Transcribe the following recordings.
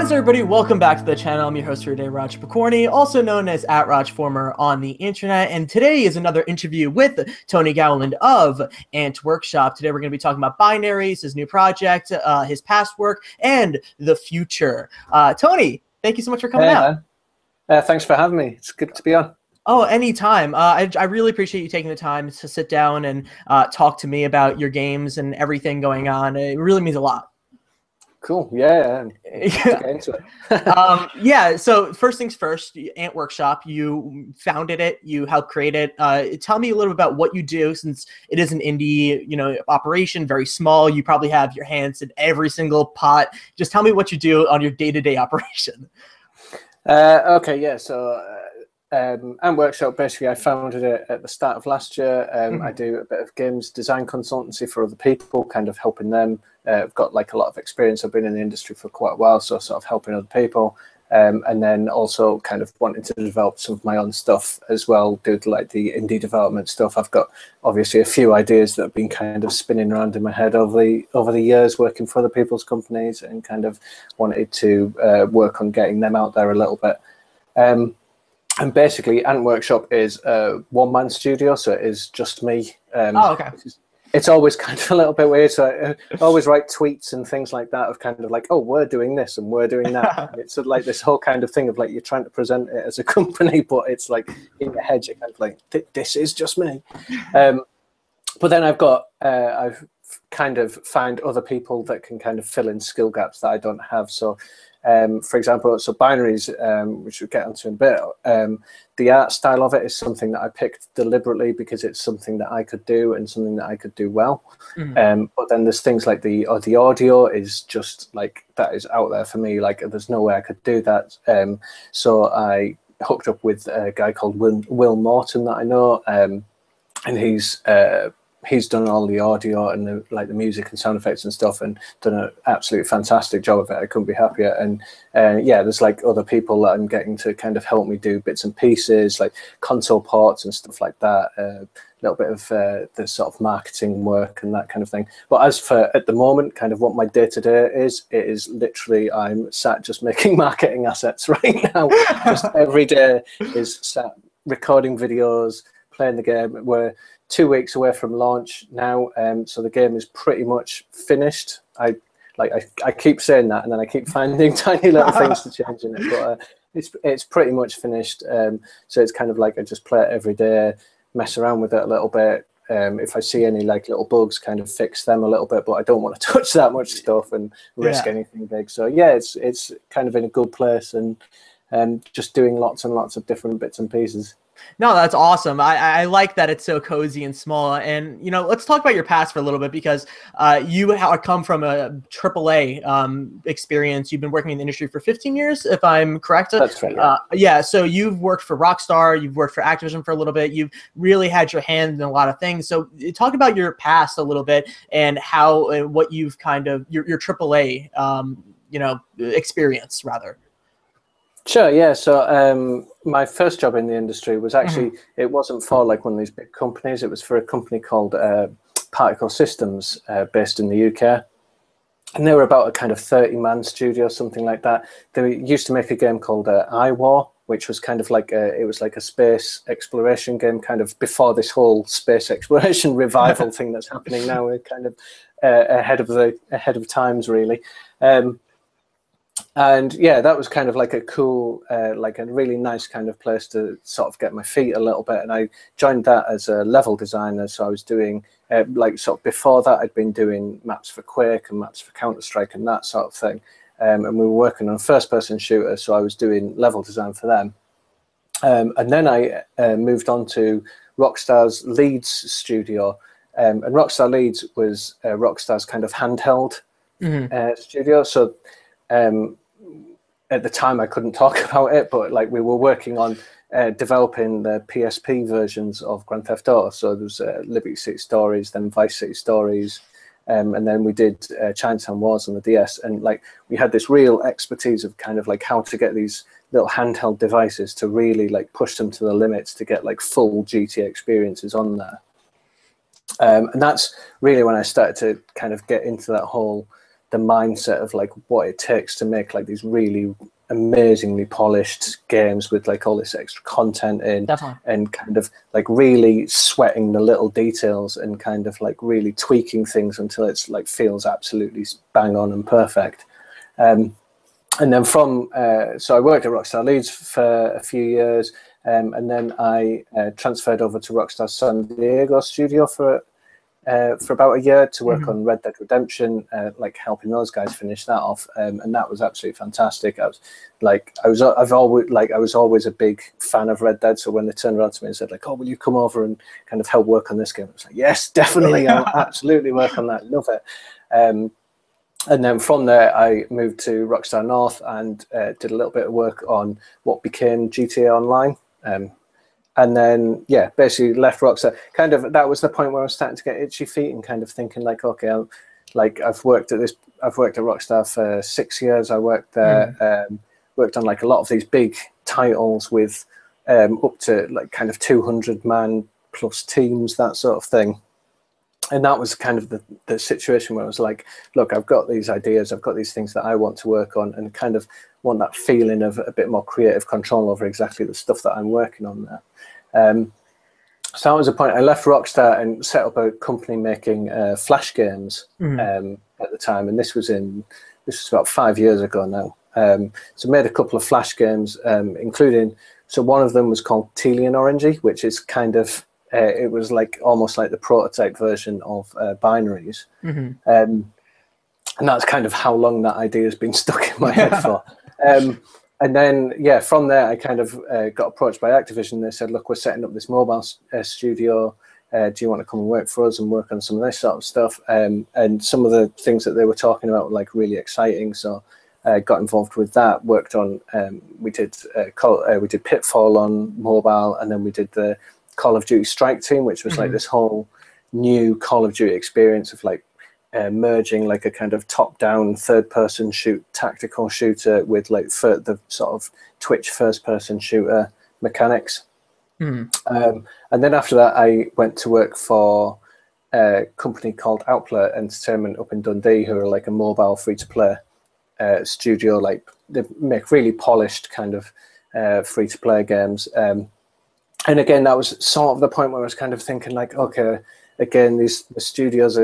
What is everybody? Welcome back to the channel. I'm your host for today, Raj Picorni, also known as @RajFormer on the internet. And today is another interview with Tony Gowland of Ant Workshop. Today we're going to be talking about Binaries, his new project, his past work, and the future. Tony, thank you so much for coming out. Man. Thanks for having me. It's good to be on. Oh, anytime. I really appreciate you taking the time to sit down and talk to me about your games and everything going on. It really means a lot. Cool. Yeah. Let's get into it. Yeah. So first things first, Ant Workshop, you founded it, you helped create it. Tell me a little bit about what you do, since it is an indie, operation, very small. You probably have your hands in every single pot. Just tell me what you do on your day-to-day operation. Okay. Yeah. So Ant Workshop, basically, I founded it at the start of last year. I do a bit of games design consultancy for other people, kind of helping them. I've got like a lot of experience. I've been in the industry for quite a while, so sort of helping other people. And then also kind of wanting to develop some of my own stuff as well, do like the indie development stuff. I've got obviously a few ideas that have been kind of spinning around in my head over the years, working for other people's companies, and kind of wanted to work on getting them out there a little bit. And basically, Ant Workshop is a one-man studio, so it is just me. Okay. It's always kind of a little bit weird. So I always write tweets and things like that of kind of like, oh, we're doing this and we're doing that. And it's sort of like this whole kind of thing of like you're trying to present it as a company, but it's like in your head you're kind of like, this is just me. But then I've kind of found other people that can kind of fill in skill gaps that I don't have. So for example, so Binaries, which we'll get onto in a bit, the art style of it is something that I picked deliberately because it's something that I could do and something that I could do well. But then there's things like the audio is just like, that is out there for me. Like there's no way I could do that. So I hooked up with a guy called Will Morton that I know, and he's done all the audio and the music and sound effects and stuff, and done an absolutely fantastic job of it. I couldn't be happier. And yeah, there's like other people that I'm getting to kind of help me do bits and pieces, like console ports and stuff like that. A little bit of the sort of marketing work and that kind of thing. But as for at the moment, kind of what my day-to-day is, it is literally I'm sat just making marketing assets right now. Just every day is sat recording videos, playing the game. We're 2 weeks away from launch now, so the game is pretty much finished. I keep saying that, and then I keep finding tiny little things to change in it, but it's pretty much finished. So it's kind of like I just play it every day, mess around with it a little bit. If I see any like little bugs, kind of fix them a little bit, but I don't want to touch that much stuff and risk anything big. So yeah, it's kind of in a good place, and just doing lots and lots of different bits and pieces. No, that's awesome. I like that it's so cozy and small. And, let's talk about your past for a little bit, because you come from a AAA experience. You've been working in the industry for 15 years, if I'm correct. That's right. Yeah. Yeah. So you've worked for Rockstar, you've worked for Activision for a little bit. You've really had your hand in a lot of things. So talk about your past a little bit and how and what you've kind of your AAA experience rather. Sure, yeah. So my first job in the industry was actually, it wasn't for like one of these big companies. It was for a company called Particle Systems based in the UK. And they were about a kind of 30-man studio, something like that. They used to make a game called iWar, which was kind of like it was like a space exploration game, kind of before this whole space exploration revival thing that's happening now. We're kind of ahead of times, really. And yeah, that was kind of like a cool, like a really nice kind of place to sort of get my feet a little bit. And I joined that as a level designer. So I was doing, like sort of before that, I'd been doing maps for Quake and maps for Counter-Strike and that sort of thing. And we were working on a first-person shooter, so I was doing level design for them. And then I moved on to Rockstar's Leeds studio. And Rockstar Leeds was Rockstar's kind of handheld studio. So at the time I couldn't talk about it, but like we were working on developing the PSP versions of Grand Theft Auto. So there was Liberty City Stories, then Vice City Stories, and then we did Chinatown Wars on the DS. And like we had this real expertise of kind of like how to get these little handheld devices to really like push them to the limits to get like full GTA experiences on there. And that's really when I started to kind of get into that whole the mindset of like what it takes to make like these really amazingly polished games with like all this extra content in. Definitely. And kind of like really sweating the little details and kind of like really tweaking things until it's like feels absolutely bang on and perfect. And then from so I worked at Rockstar Leeds for a few years, and then I transferred over to Rockstar San Diego studio for about a year to work on Red Dead Redemption, like helping those guys finish that off, and that was absolutely fantastic. I was always a big fan of Red Dead, so when they turned around to me and said like, "Oh, will you come over and kind of help work on this game?" I was like, "Yes, definitely, I'll absolutely work on that. Love it." And then from there, I moved to Rockstar North and did a little bit of work on what became GTA Online. And then, yeah, basically left Rockstar. Kind of, that was the point where I was starting to get itchy feet and kind of thinking like, okay, I've worked at Rockstar for 6 years. I worked there, worked on like a lot of these big titles with up to like kind of 200-man plus teams, that sort of thing. And that was kind of the situation where I was like, look, I've got these ideas, I've got these things that I want to work on, and kind of want that feeling of a bit more creative control over exactly the stuff that I'm working on there. So that was the point. I left Rockstar and set up a company making Flash games at the time, and this was about 5 years ago now. So made a couple of Flash games, including, so one of them was called Tealy and Orangey, which is kind of it was like almost like the prototype version of Binaries, and that's kind of how long that idea has been stuck in my head for. And then, yeah, from there, I kind of got approached by Activision. They said, look, we're setting up this mobile studio. Do you want to come and work for us and work on some of this sort of stuff? And some of the things that they were talking about were like really exciting. So I got involved with that, worked on, we did Pitfall on mobile, and then we did the Call of Duty Strike Team, which was like this whole new Call of Duty experience of like, merging like a kind of top-down third-person tactical shooter with like the sort of Twitch first-person shooter mechanics. And then after that, I went to work for a company called Outplay Entertainment up in Dundee, who are like a mobile free-to-play studio. Like they make really polished kind of free-to-play games. And again, that was sort of the point where I was kind of thinking like, okay, again, the studios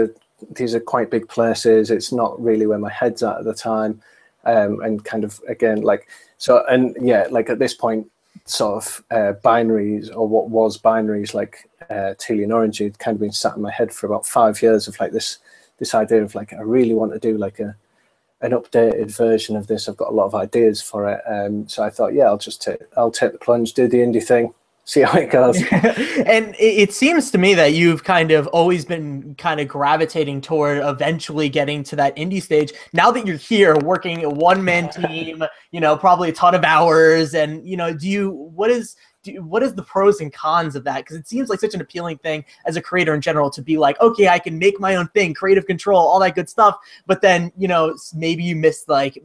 these are quite big places. It's not really where my head's at the time. And kind of, again, like, so, and yeah, like at this point, sort of Binaries, or what was Binaries, like Tealy and Orangey, had kind of been sat in my head for about 5 years of like this idea of like, I really want to do like an updated version of this. I've got a lot of ideas for it. So I thought, yeah, I'll take the plunge, do the indie thing, see how it goes. And it seems to me that you've kind of always been kind of gravitating toward eventually getting to that indie stage. Now that you're here working a one-man team, you know, probably a ton of hours, and, you know, what is the pros and cons of that? Because it seems like such an appealing thing as a creator in general to be like, okay, I can make my own thing, creative control, all that good stuff. But then, you know, maybe you miss like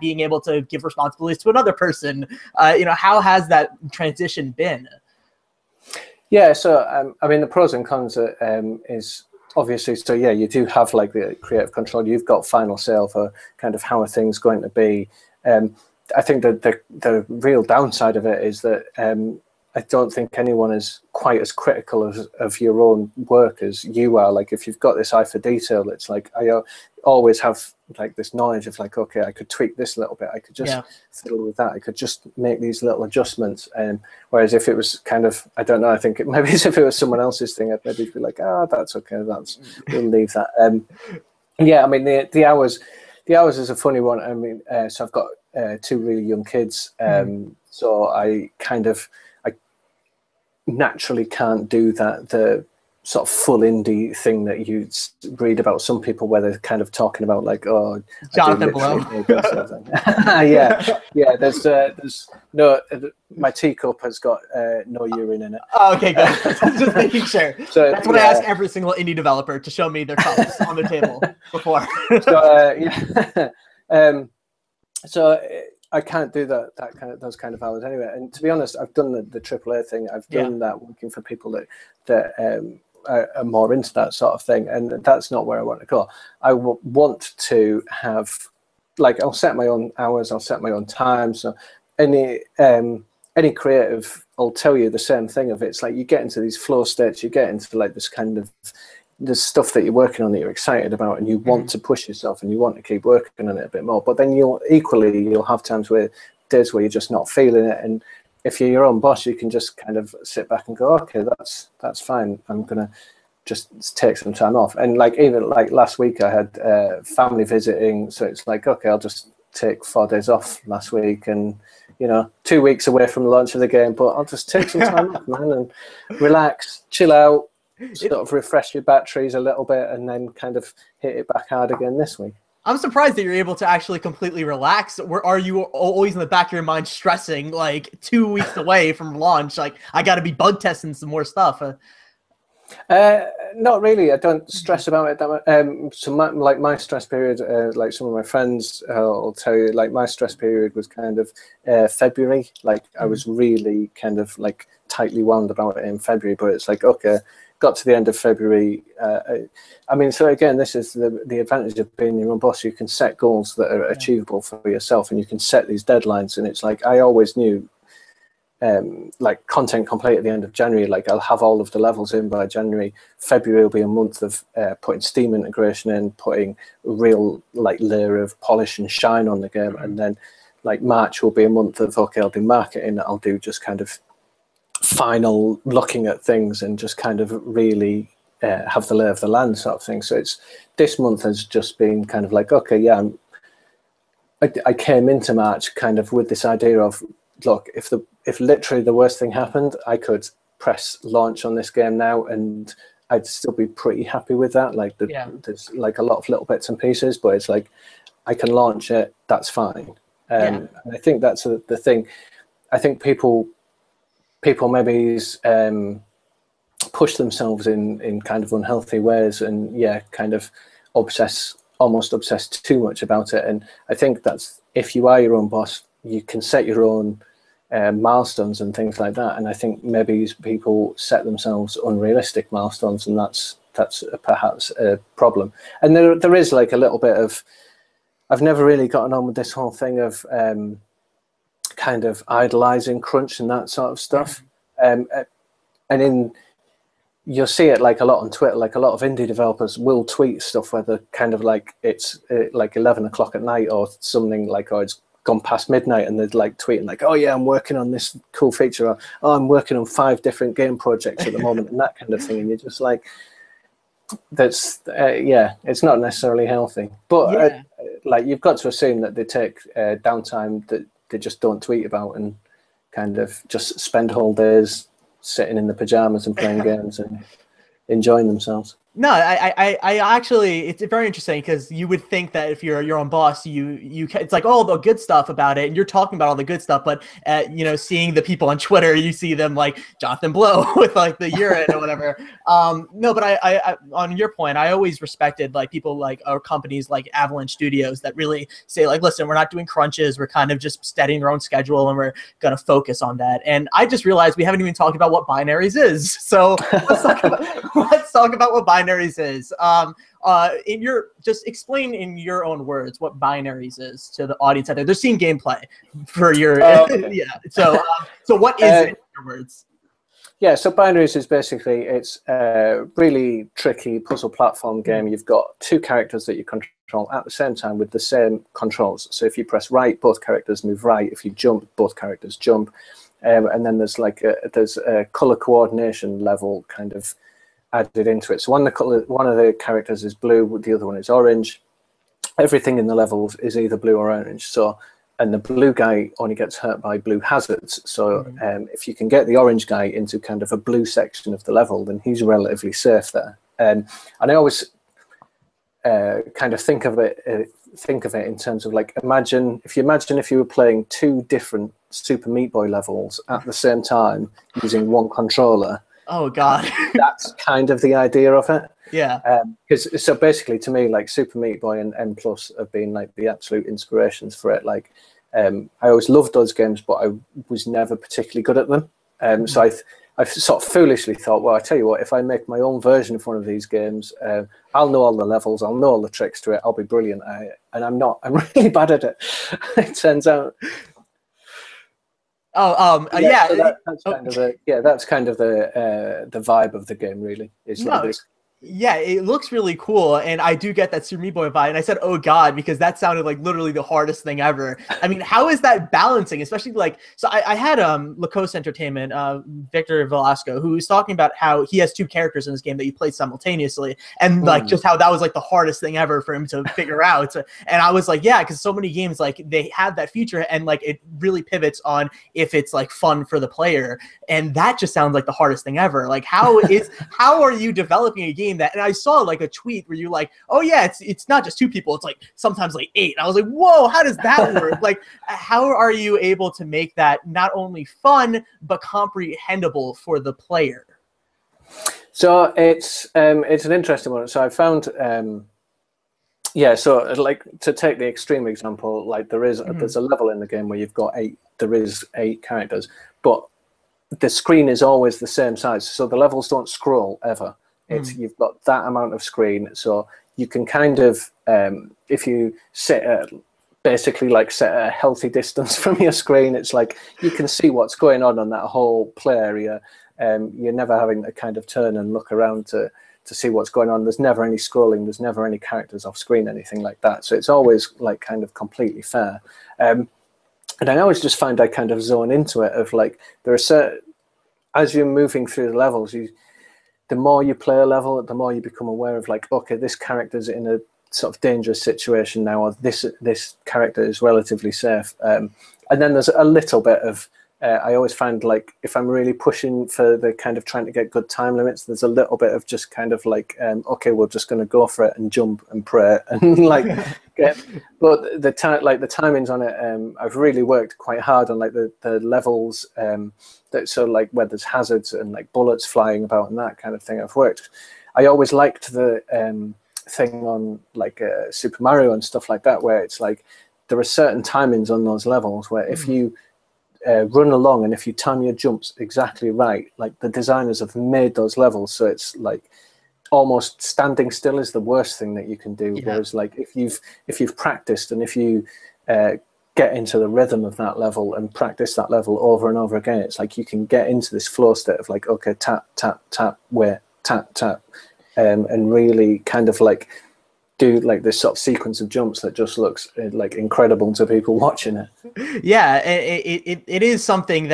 being able to give responsibilities to another person. You know, how has that transition been? Yeah, so I mean, the pros and cons is obviously, so yeah, you do have like the creative control. You've got final say over kind of how are things going to be. I think that the real downside of it is that I don't think anyone is quite as critical of your own work as you are. Like if you've got this eye for detail, it's like I always have like this knowledge of like, okay, I could tweak this a little bit. I could just fiddle with that. I could just make these little adjustments. Whereas if it was kind of, I don't know, I think maybe if it was someone else's thing, I'd maybe be like, that's okay. We'll leave that. Yeah, I mean, the hours is a funny one. I mean, so I've got 2 really young kids. So I naturally can't do the sort of full indie thing that you read about some people, where they're kind of talking about like, oh, Jonathan Blow. yeah. There's no, my teacup has got no urine in it. Oh, okay, good. Just making sure. So that's what I ask every single indie developer to show me their cups on their table before. So I can't do those kind of hours anyway. And to be honest, I've done the AAA thing. I've done that working for people that are more into that sort of thing, and that's not where I want to go. I want to have, like, I'll set my own hours, I'll set my own time. So any creative will tell you the same thing of it's like you get into these flow states, you get into like this kind of the stuff that you're working on that you're excited about, and you want to push yourself and you want to keep working on it a bit more. But then you'll have times where days where you're just not feeling it, and if you're your own boss, you can just kind of sit back and go, okay, that's fine. I'm gonna just take some time off. And like even like last week, I had family visiting, so it's like, okay, I'll just take 4 days off last week, and 2 weeks away from the launch of the game, but I'll just take some time off, man, and relax, chill out, sort of refresh your batteries a little bit, and then kind of hit it back hard again this week. I'm surprised that you're able to actually completely relax. Are you always in the back of your mind stressing, like 2 weeks away from launch? Like, I got to be bug testing some more stuff. Not really. I don't stress about it that much. So my stress period, like some of my friends will tell you, like my stress period was kind of February. Like I was really kind of like tightly wound about it in February, but it's like, okay, got to the end of February. I mean, so again, this is the advantage of being your own boss. You can set goals that are achievable for yourself, and you can set these deadlines. And it's like, I always knew, like content complete at the end of January, like I'll have all of the levels in by January. February will be a month of putting Steam integration in, putting a real like layer of polish and shine on the game. And then like March will be a month of, okay, I'll do marketing, I'll do just kind of final looking at things and just kind of really have the lay of the land sort of thing. So it's, this month has just been kind of like, okay, yeah, I came into March kind of with this idea of, look, if literally the worst thing happened, I could press launch on this game now and I'd still be pretty happy with that. Like there's like a lot of little bits and pieces, but it's like I can launch it, that's fine. And I think that's the thing. I think people maybe push themselves in kind of unhealthy ways and kind of almost obsess too much about it. And I think that's, if you are your own boss, you can set your own milestones and things like that. And I think maybe people set themselves unrealistic milestones, and that's perhaps a problem. And there is like a little bit of, I've never really gotten on with this whole thing of kind of idolizing crunch and that sort of stuff. And you'll see it like a lot on Twitter, like a lot of indie developers will tweet stuff where they're kind of like, it's like 11 o'clock at night or something, like, or it's gone past midnight, and they're like tweeting like, oh yeah, I'm working on this cool feature, or oh, I'm working on 5 different game projects at the moment, and that kind of thing. And you're just like, that's it's not necessarily healthy. But like, you've got to assume that they take downtime that they just don't tweet about, and kind of just spend whole days sitting in the pajamas and playing games and enjoying themselves. No, I actually, it's very interesting, because you would think that if you're your own boss, it's like all the good stuff about it, and you're talking about all the good stuff, but seeing the people on Twitter, you see them like Jonathan Blow with like the urine or whatever. No, but I on your point, I always respected like people like, or companies like Avalanche Studios that really say like, listen, we're not doing crunches, we're kind of just setting our own schedule, and we're gonna focus on that. And I just realized we haven't even talked about what Binaries is. So let's talk about what Binaries is. Just explain in your own words what Binaries is to the audience out there. They're seeing gameplay for your So what is it in your words? Yeah, so Binaries is basically, it's a really tricky puzzle platform game. You've got 2 characters that you control at the same time with the same controls. So if you press right, both characters move right. If you jump, both characters jump. And then there's like a color coordination level kind of added into it. So one of the characters is blue, the other one is orange. Everything in the levels is either blue or orange. So, and the blue guy only gets hurt by blue hazards. So if you can get the orange guy into kind of a blue section of the level, then he's relatively safe there. And I always kind of think of it in terms of like, imagine if you were playing 2 different Super Meat Boy levels at the same time using one controller. Oh God. That's kind of the idea of it. Yeah. Because so basically, to me, like Super Meat Boy and N Plus have been like the absolute inspirations for it. Like, I always loved those games, but I was never particularly good at them. So I've sort of foolishly thought, well, I tell you what, if I make my own version of one of these games, I'll know all the levels, I'll know all the tricks to it, I'll be brilliant at it. And I'm not. I'm really bad at it. It turns out. Yeah. So that's kind of the vibe of the game. Really, it's like this. Yeah, it looks really cool, and I do get that Super Meat Boy vibe. And I said, "Oh God," because that sounded like literally the hardest thing ever. I mean, how is that balancing? Especially like, so I had Lacoste Entertainment, Victor Velasco, who was talking about how he has two characters in this game that you play simultaneously, and like just how that was like the hardest thing ever for him to figure out. And I was like, yeah, because so many games like they have that feature, and like it really pivots on if it's like fun for the player, and that just sounds like the hardest thing ever. Like, how are you developing a game that? And I saw like a tweet where you're like, oh yeah, it's not just two people, it's like sometimes like 8. I was like, whoa, how does that work? Like, how are you able to make that not only fun but comprehensible for the player? So it's an interesting one. So I found so like, to take the extreme example, like there's a level in the game where you've got 8 characters, but the screen is always the same size, so the levels don't scroll ever. You've got that amount of screen, so you can kind of, if you set a healthy distance from your screen, it's like you can see what's going on that whole play area. You're never having to kind of turn and look around to see what's going on. There's never any scrolling. There's never any characters off screen, anything like that. So it's always like kind of completely fair. And I always just find I kind of zone into it of like, there are certain, as you're moving through the levels, the more you play a level, the more you become aware of like, okay, this character's in a sort of dangerous situation now, or this character is relatively safe. And then there's a little bit of, I always find like, if I'm really pushing for the kind of trying to get good time limits, there's a little bit of just kind of like, okay, we're just going to go for it and jump and pray and like but the timings on it, I've really worked quite hard on like the levels, so like where there's hazards and like bullets flying about and that kind of thing. I always liked the thing on like Super Mario and stuff like that, where it's like there are certain timings on those levels where if you run along and if you time your jumps exactly right, like the designers have made those levels so it's like almost standing still is the worst thing that you can do. Whereas like if you've practiced and if you get into the rhythm of that level and practice that level over and over again, it's like you can get into this flow state of like, okay, tap tap tap, where tap tap, and really kind of like do like this sort of sequence of jumps that just looks like incredible to people watching it. Yeah, it is something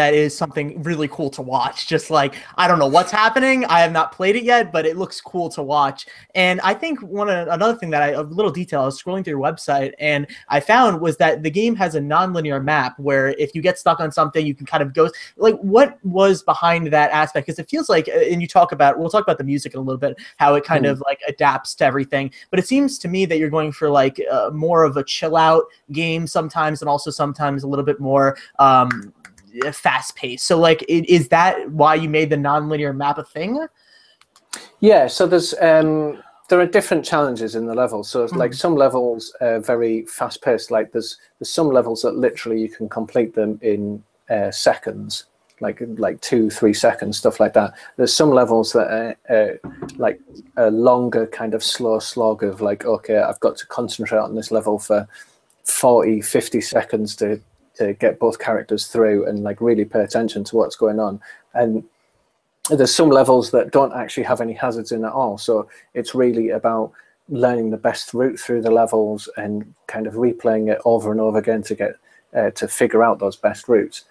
really cool to watch. Just like, I don't know what's happening. I have not played it yet, but it looks cool to watch. And I think another thing that a little detail, I was scrolling through your website and I found was that the game has a nonlinear map where if you get stuck on something, you can kind of go like, what was behind that aspect? Because it feels like, and we'll talk about the music in a little bit, how it kind of like adapts to everything. But it seems to me that you're going for like more of a chill out game sometimes, and also sometimes a little bit more fast paced. So like, is that why you made the nonlinear map a thing? Yeah, so there are different challenges in the levels. So it's like some levels are very fast paced. Like there's some levels that literally you can complete them in seconds, like 2-3 seconds, stuff like that. There's some levels that are like a longer kind of slow slog of like, okay, I've got to concentrate on this level for 40-50 seconds to get both characters through and like really pay attention to what's going on. And there's some levels that don't actually have any hazards in at all, so it's really about learning the best route through the levels and kind of replaying it over and over again to get to figure out those best routes.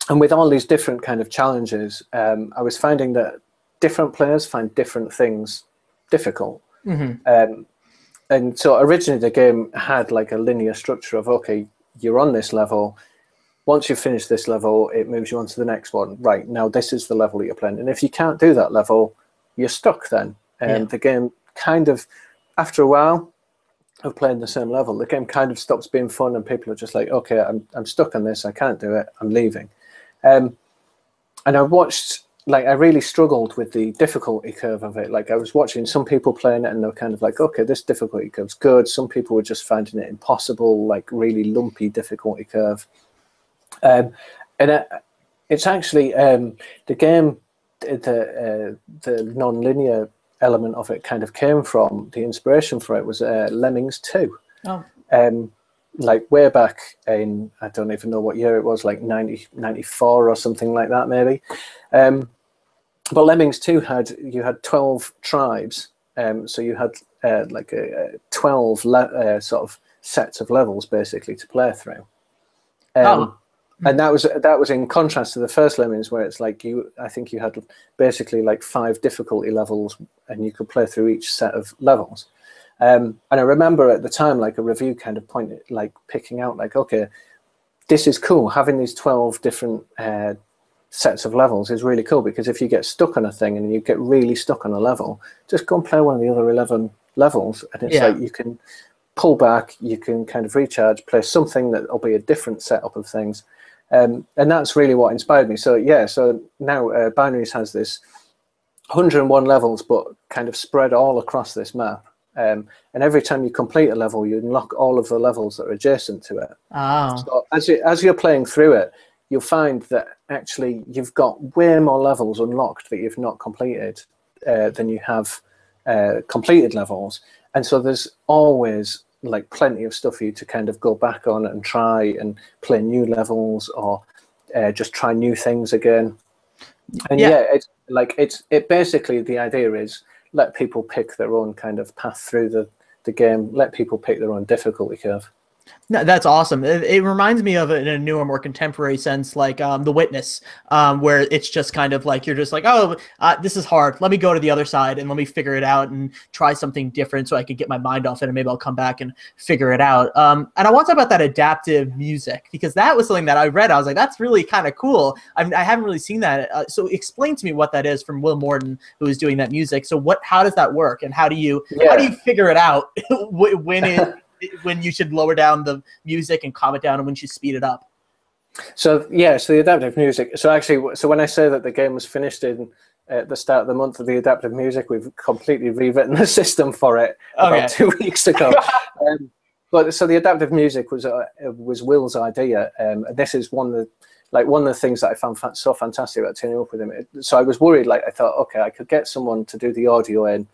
And with all these different kind of challenges, I was finding that different players find different things difficult. And so originally the game had like a linear structure of, okay, you're on this level. Once you finish this level, it moves you on to the next one. Right, now this is the level you're playing. And if you can't do that level, you're stuck then. And the game kind of, after a while of playing the same level, the game kind of stops being fun and people are just like, okay, I'm stuck on this, I can't do it, I'm leaving. And I watched, like, I really struggled with the difficulty curve of it. Like, I was watching some people playing it and they were kind of like, okay, this difficulty curve's good. Some people were just finding it impossible, like really lumpy difficulty curve. And It's actually the game, the non-linear element of it kind of came from, the inspiration for it was Lemmings 2. Oh. Like way back in, I don't even know what year it was, like 94 or something like that, maybe. But Lemmings 2 you had 12 tribes, so you had like 12 sort of sets of levels basically to play through. And that was in contrast to the first Lemmings, where it's like I think you had basically like 5 difficulty levels, and you could play through each set of levels. And I remember at the time, like a review kind of pointed, like picking out, like, okay, this is cool. Having these 12 different sets of levels is really cool, because if you get stuck on a thing and you get really stuck on a level, just go and play one of the other 11 levels, and it's like you can pull back, you can kind of recharge, play something that will be a different setup of things. And that's really what inspired me. So yeah, so now Binaries has this 101 levels, but kind of spread all across this map. And every time you complete a level, you unlock all of the levels that are adjacent to it. So as you're playing through it, you'll find that actually you've got way more levels unlocked that you've not completed than you have completed levels. And so there's always like plenty of stuff for you to kind of go back on and try and play new levels, or just try new things again. And it's like it basically, the idea is let people pick their own kind of path through the game, let people pick their own difficulty curve. No, that's awesome. It reminds me of it in a newer, more contemporary sense, like The Witness, where it's just kind of like you're just like, oh, this is hard. Let me go to the other side and let me figure it out and try something different so I could get my mind off it, and maybe I'll come back and figure it out. And I want to talk about that adaptive music, because that was something that I read. I was like, that's really kind of cool. I haven't really seen that. So explain to me what that is from Will Morton, who is doing that music. So how does that work, and how do you figure it out when you should lower down the music and calm it down, and when you should speed it up? So yeah, so the adaptive music. So actually, so when I say that the game was finished at the start of the month of the adaptive music, we've completely rewritten the system for it about 2 weeks ago. But so the adaptive music was Will's idea, and this is one of the things that I found so fantastic about teaming up with him. So I was worried, like I thought, okay, I could get someone to do the audio in.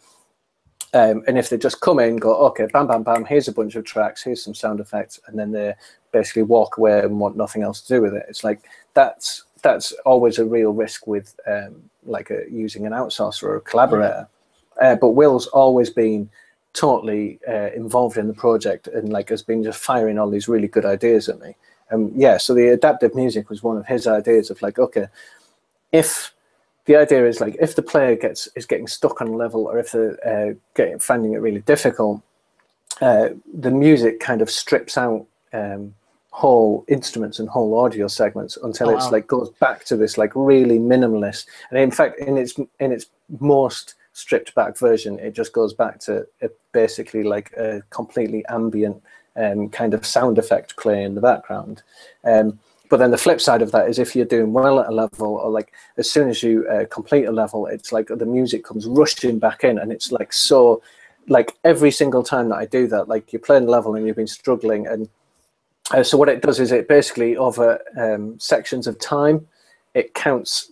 And if they just come in, go, okay, bam, bam, bam, here's a bunch of tracks, here's some sound effects, and then they basically walk away and want nothing else to do with it. It's like that's always a real risk with using an outsourcer or a collaborator. But Will's always been totally involved in the project, and like has been just firing all these really good ideas at me. So the adaptive music was one of his ideas of like, okay, the idea is like if the player is getting stuck on a level, or if they're finding it really difficult, the music kind of strips out whole instruments and whole audio segments until it's like goes back to this like really minimalist. And in fact, in its most stripped back version, it just goes back to basically like a completely ambient kind of sound effect play in the background. But then the flip side of that is if you're doing well at a level, or like as soon as you complete a level, it's like the music comes rushing back in, and it's like so, like every single time that I do that, like you're playing a level and you've been struggling, and so what it does is it basically over sections of time, it counts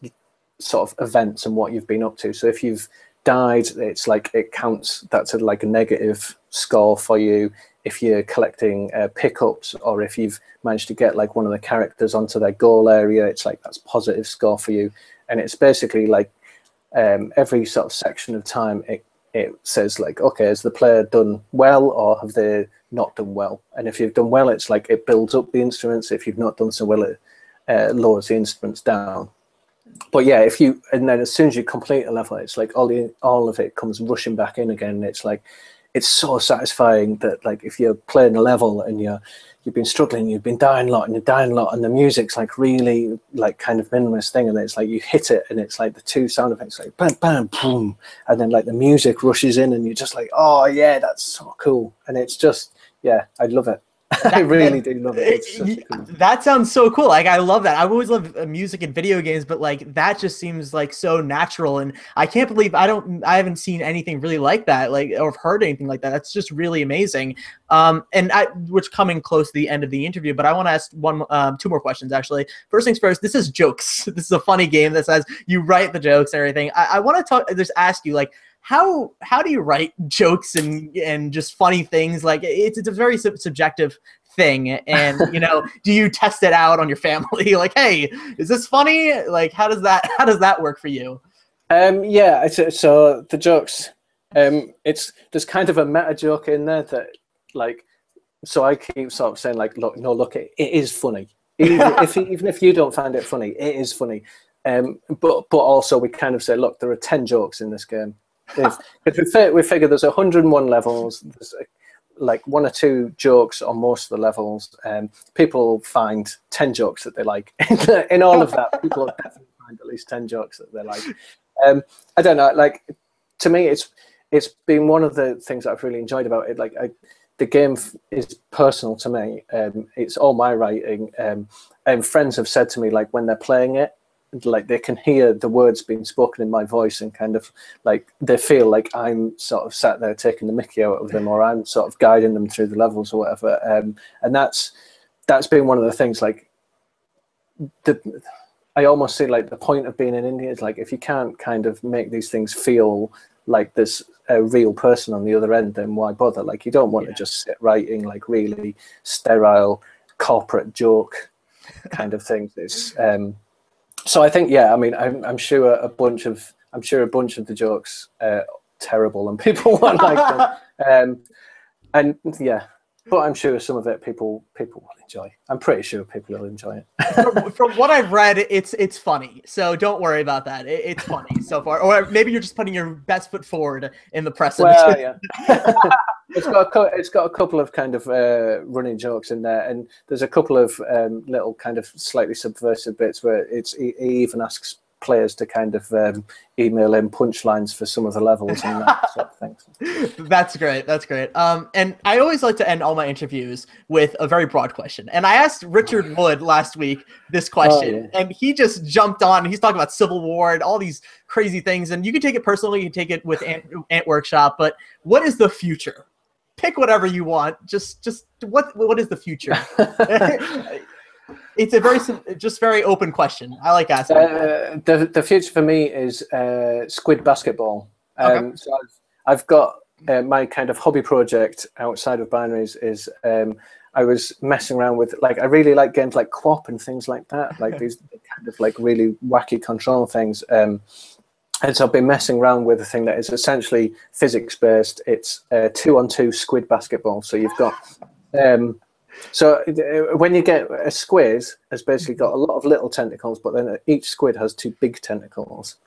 sort of events and what you've been up to. So if you've died, it's like it counts, that's like a negative score for you. If you're collecting pickups, or if you've managed to get like one of the characters onto their goal area, it's like that's positive score for you. And it's basically like every sort of section of time, it says like, okay, has the player done well, or have they not done well? And if you've done well, it's like it builds up the instruments. If you've not done so well, it lowers the instruments down. But yeah, and then as soon as you complete a level, it's like all of it comes rushing back in again. And it's like, it's so satisfying that like if you're playing a level and you've been struggling, you've been dying a lot, and you're dying a lot, and the music's like really like kind of minimalist thing, and it's like you hit it, and it's like the two sound effects like bam, bam, boom, and then like the music rushes in, and you're just like, oh yeah, that's so cool. And it's just, yeah, I love it. I really do love it. It's such a cool. That sounds so cool. Like, I love that. I always love music and video games, but like that just seems like so natural. And I can't believe I haven't seen anything really like that, like, or heard anything like that. That's just really amazing. We're coming close to the end of the interview, but I want to ask two more questions actually. First things first, this is jokes. This is a funny game that says you write the jokes and everything. I want to just ask you, like, how do you write jokes and just funny things? Like, it's a very subjective thing, and do you test it out on your family? Like, hey, is this funny? Like, how does that work for you? Yeah, so the jokes, there's kind of a meta joke in there that, like, so I keep sort of saying, like, look, it is funny. Even if you don't find it funny, it is funny. But also we kind of say, look, there are 10 jokes in this game. We figure there's 101 levels. There's like 1 or 2 jokes on most of the levels. People find 10 jokes that they like. In all of that, people definitely find at least 10 jokes that they like. I don't know. Like, to me, it's been one of the things that I've really enjoyed about it. Like, the game is personal to me. It's all my writing. And friends have said to me, like, when they're playing it, like, they can hear the words being spoken in my voice, and kind of like they feel like I'm sort of sat there taking the mickey out of them, or I'm sort of guiding them through the levels or whatever. And that's been one of the things. Like, I almost see, like, the point of being in India is, like, if you can't kind of make these things feel like there's a real person on the other end, then why bother? Like, you don't want to just sit writing like really sterile corporate joke kind of things. It's so I think, yeah, I mean, I'm sure a bunch of the jokes are terrible and people won't like them. And yeah, but I'm sure some of it people will enjoy. I'm pretty sure people will enjoy it. From what I've read, it's funny. So don't worry about that. It's funny so far. Or maybe you're just putting your best foot forward in the press. Well, yeah. It's got a couple of kind of running jokes in there, and there's a couple of little kind of slightly subversive bits where he even asks players to kind of email in punchlines for some of the levels and that sort of things. That's great. That's great. And I always like to end all my interviews with a very broad question. And I asked Richard Wood last week this question, and he just jumped on. He's talking about Civil War and all these crazy things. And you can take it personally, you can take it with Ant Workshop. But what is the future? Pick whatever you want. Just what is the future? It's a very open question. I like asking. The future for me is Squid Basketball. Okay. So I've got my kind of hobby project outside of Binaries is I was messing around with, like, I really like games like Quap and things like that, like these kind of like really wacky control things. And so I've been messing around with a thing that is essentially physics-based. It's 2-on-2 Squid Basketball. So you've got... So when you get a squid, has basically got a lot of little tentacles, but then each squid has 2 big tentacles.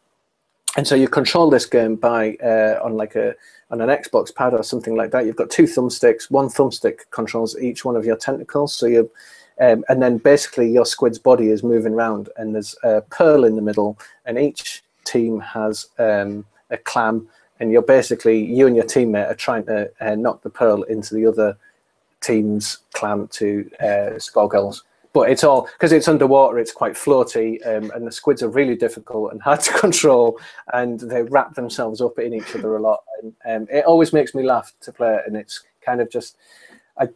And so you control this game by on an Xbox pad or something like that. You've got 2 thumbsticks. One thumbstick controls each one of your tentacles. So you and then basically your squid's body is moving around, and there's a pearl in the middle, and each team has a clam, and you and your teammate are trying to knock the pearl into the other team's clam to score goals. But it's all, because it's underwater, it's quite floaty, and the squids are really difficult and hard to control, and they wrap themselves up in each other a lot. And it always makes me laugh to play it, and it's kind of just,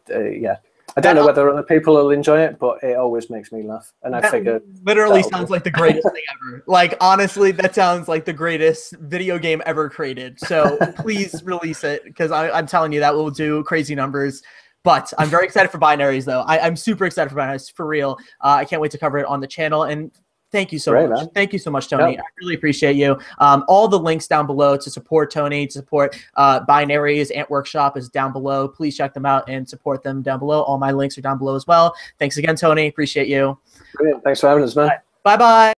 yeah. I don't know whether other people will enjoy it, but it always makes me laugh. And I figure literally sounds like the greatest thing ever. Like, honestly, that sounds like the greatest video game ever created. So please release it, because I'm telling you, that will do crazy numbers. But I'm very excited for Binaries, though. I'm super excited for Binaries, for real. I can't wait to cover it on the channel. And thank you so much. Man. Thank you so much, Tony. I really appreciate you. All the links down below to support Tony, to support Binaries, Ant Workshop is down below. Please check them out and support them down below. All my links are down below as well. Thanks again, Tony. Appreciate you. Brilliant. Thanks for having us, man. Bye-bye.